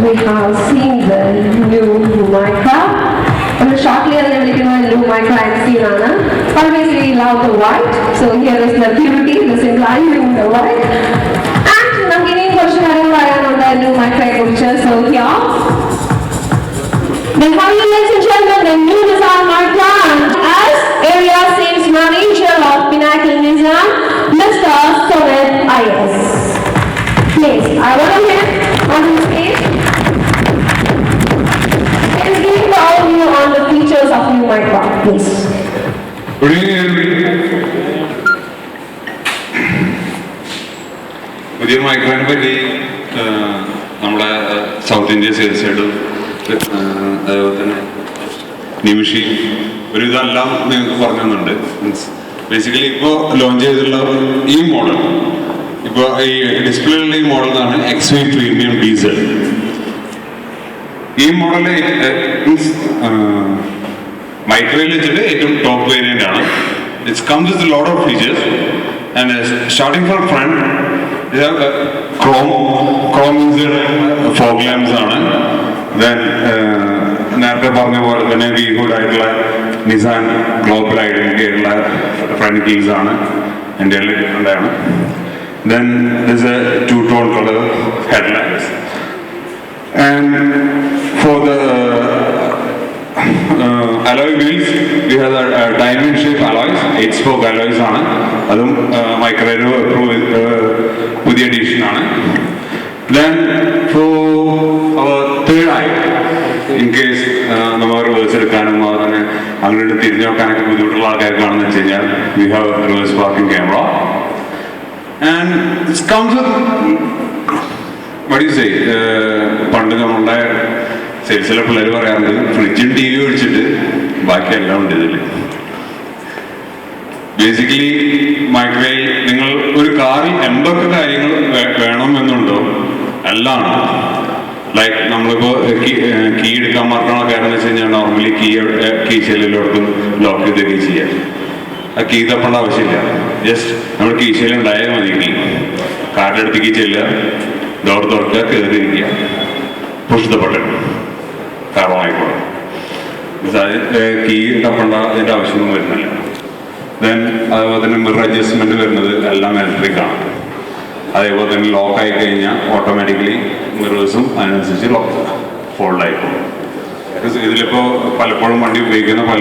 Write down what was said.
we have seen the new Micra. Shortly, I will give you a Micra and Sinana. Always we love the white, so here is the purity, the simplicity in the white. And I'm giving you on the new Micra picture, so here. Then how you, ladies and gentlemen, the new Nissan Micra as area sales manager of Pinnacle Nissan, Mr. Sumit IS. Please, I want to hear on the stage. Please give all of you on the features of new Micra, please. Good evening. പുതിയ മൈക്രോനെ പറ്റി നമ്മുടെ south India sales സൈഡും അതേപോലെ തന്നെ നിമിഷി ഒരു ഇതെല്ലാം നിങ്ങൾക്ക് പറഞ്ഞു തന്നുണ്ട്. മീൻസ് ബേസിക്കലി ഇപ്പോൾ ലോഞ്ച് ചെയ്തിട്ടുള്ള ഈ മോഡൽ, ഇപ്പോൾ ഈ ഡിസ്പ്ലേയിലുള്ള ഈ മോഡൽ എന്നാണ് XV പ്രീമിയം ഡീസൽ. ഈ മോഡൽ മീൻസ് മൈക്രോയിൽ വെച്ചിട്ട് ഏറ്റവും ടോപ്പ് വേരിയന്റ് ആണ്. It's comes with lot of features and starting from front chrome fog lamps ആണ്. ദെൻ നേരത്തെ പറഞ്ഞ പോലെ തന്നെ വി ഗുഡ് ആയിട്ടുള്ള നിസാൻ ഗ്ലോബൽ ഐഡന്റിറ്റി ആയിട്ടുള്ള ഫ്രണ്ട് കീസ് ആണ് ഇന്ത്യയിൽ ഉണ്ടാണ്. Then this a 2-tone colour headlights. And for the alloy wheels, we have the diamond shape alloys, 8-spoke alloys ആണ്. അതും മൈക്രോയില് പുതിയ എഡിഷൻ ആണ്. Then for our third eye, in case നമ്മൾ റിവേഴ്സ് എടുക്കാനും അതുപോലെ അങ്ങോട്ട് തിരിഞ്ഞു നോക്കാനൊക്കെ ബുദ്ധിമുട്ടുള്ള ആൾക്കാർക്കാണെന്ന് വെച്ച് കഴിഞ്ഞാൽ we have a reverse parking camera and this comes with what do you say, പണ്ട് നമ്മളുടെ സെയിൽസിലെ പിള്ളേർ പറയാറുണ്ട് ഫ്രിഡ്ജും TV ഒഴിച്ചിട്ട് ബാക്കിയെല്ലാം ഉണ്ട് ഇതിൽ. ബേസിക്കലി മൈക്രോയിൽ നിങ്ങൾ ഒരു കാറിൽ എന്തൊക്കെ കാര്യങ്ങൾ വേണമെന്നുണ്ടോ എല്ലാം ഉണ്ട്. ലൈക്ക് നമ്മളിപ്പോൾ കീ എടുക്കാൻ മറക്കണ കാര്യം എന്ന് വെച്ച് കഴിഞ്ഞാൽ നോർമലി കീ ചെല്ലിലോട്ടും ലോക്ക് ചെയ്തൊക്കെ ചെയ്യാം. ആ കീ തപ്പേണ്ട ആവശ്യമില്ല. ജസ്റ്റ് നമ്മൾ കീ ചെല്ല് ഉണ്ടായാൽ മതി. കാറിൻ്റെ അടുത്ത് കീ ചെല്ലുക, ഡോർ തുറക്കുക, കയറിയിരിക്കുക, പുഷ് ദ ബട്ടൺ, കാരണമായിക്കോളും. കീ തപ്പേണ്ട അതിൻ്റെ ആവശ്യമൊന്നും വരുന്നില്ല. ദെൻ അതേപോലെ തന്നെ മിറർ അഡ്ജസ്റ്റ്മെന്റ് വരുന്നത് എല്ലാം ഇലക്ട്രിക് ആണ്. അതേപോലെ തന്നെ ലോക്ക് ആയി കഴിഞ്ഞാൽ ഓട്ടോമാറ്റിക്കലി മിറേഴ്സും അതിനനുസരിച്ച് ലോക്ക് ഫോൾഡ് ആയിക്കോളും. ഇതിലിപ്പോൾ പലപ്പോഴും വണ്ടി ഉപയോഗിക്കുന്ന പല